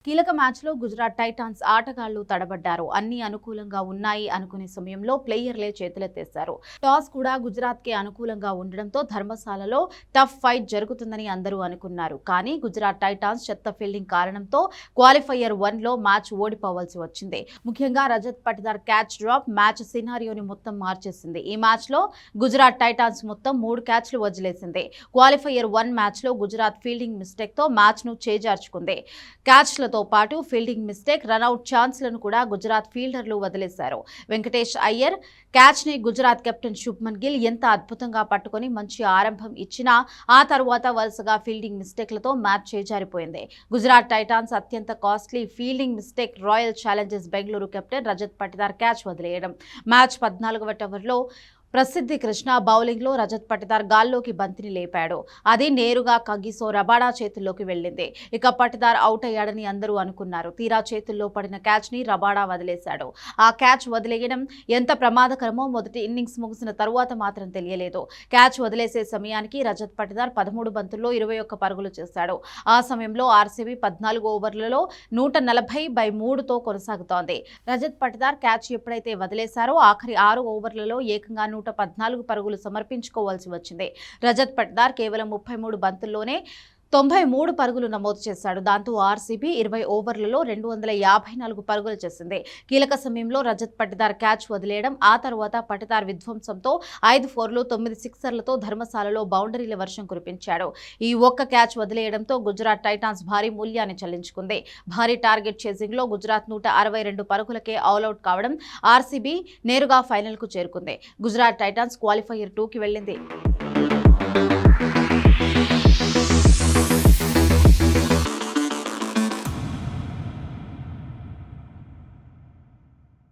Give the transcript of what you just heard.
కీలక మ్యాచ్లో గుజరాత్ టైటాన్స్ ఆటగాళ్లు తడబడ్డారు. అన్ని అనుకూలంగా ఉన్నాయి అనుకునే సమయంలో ప్లేయర్లే చేతులెత్తేశారు. టాస్ కూడా గుజరాత్కే అనుకూలంగా ఉండడంతో ధర్మశాలలో టఫ్ ఫైట్ జరుగుతుందని అందరూ అనుకున్నారు. కానీ గుజరాత్ టైటాన్స్ చెత్త ఫీల్డింగ్ కారణంతో క్వాలిఫైయర్ 1లో మ్యాచ్ ఓడిపోవాల్సి వచ్చింది. ముఖ్యంగా Rajat Patidar catch drop match సినారియోని మొత్తం మార్చేసింది. ఈ మ్యాచ్లో గుజరాత్ టైటాన్స్ మొత్తం 3 క్యాచ్లు వదిలేసింది. క్వాలిఫైయర్ 1 మ్యాచ్లో గుజరాత్ ఫీల్డింగ్ మిస్టేక్తో మ్యాచ్ను చేజార్చుకుంది. క్యాచ్లతో పాటు ఫీల్డింగ్ మిస్టేక్, రన్అట్ ఛాన్స్లను కూడా గుజరాత్ ఫీల్డర్లు వదిలేశారు. వెంకటేష్ అయ్యర్ క్యాచ్ని గుజరాత్ కెప్టెన్ శుభ్మన్ గిల్ ఎంత అద్భుతంగా పట్టుకొని మంచి ఆరంభం ఇచ్చినా ఆ తర్వాత వరుసగా ఫీల్డింగ్ మిస్టేక్లతో మ్యాచ్ చేజారిపోయింది. గుజరాత్ టైటాన్స్ అత్యంత costly fielding mistake royal Challengers Bengaluru captain Rajat Patidar catch వదిలేయడం. మ్యాచ్ 14వ ఓవర్లో ప్రసిద్ధి కృష్ణ బౌలింగ్లో రజత్ పటిదార్ గాల్లోకి బంతిని లేపాడు. అది నేరుగా కగిసో రబాడా చేతుల్లోకి వెళ్లింది. ఇక పటిదార్ అవుట్ అయ్యాడని అందరూ అనుకున్నారు. తీరా చేతుల్లో పడిన క్యాచ్ని రబాడా వదిలేశాడు. ఆ క్యాచ్ వదిలేయడం ఎంత ప్రమాదకరమో మొదటి ఇన్నింగ్స్ ముగిసిన తరువాత మాత్రం తెలియలేదు. క్యాచ్ వదిలేసే సమయానికి రజత్ పటిదార్ 13 బంతుల్లో 21 పరుగులు చేశాడు. ఆ సమయంలో ఆర్సీబీ 14 ఓవర్లలో 140/3తో కొనసాగుతోంది. రజత్ పటిదార్ క్యాచ్ ఎప్పుడైతే వదిలేశారో ఆఖరి 6 ఓవర్లలో ఏకంగా 114 పరుగులు సమర్పించుకోవాల్సి వచ్చింది. రజత్ పటిదార్ కేవలం 33 బంతుల్లోనే 93 పరుగులు నమోదు చేశాడు. దాంతో ఆర్సీబీ 20 ఓవర్లలో 254 పరుగులు చేసింది. కీలక సమయంలో రజత్ పటిదార్ క్యాచ్ వదిలేయడం, ఆ తర్వాత పటిదార్ విధ్వంసంతో 5 4లు 9 సిక్సర్లతో ధర్మశాలలో బౌండరీల వర్షం కురిపించాడు. ఈ ఒక్క క్యాచ్ వదిలేయడంతో గుజరాత్ టైటాన్స్ భారీ మూల్యాన్ని చెల్లించుకుంది. భారీ టార్గెట్ చేజింగ్లో గుజరాత్ 162 పరుగులకే ఆల్అౌట్ కావడం ఆర్సీబీ నేరుగా ఫైనల్కు చేరుకుంది. గుజరాత్ టైటాన్స్ క్వాలిఫైయర్ 2కి వెళ్లింది.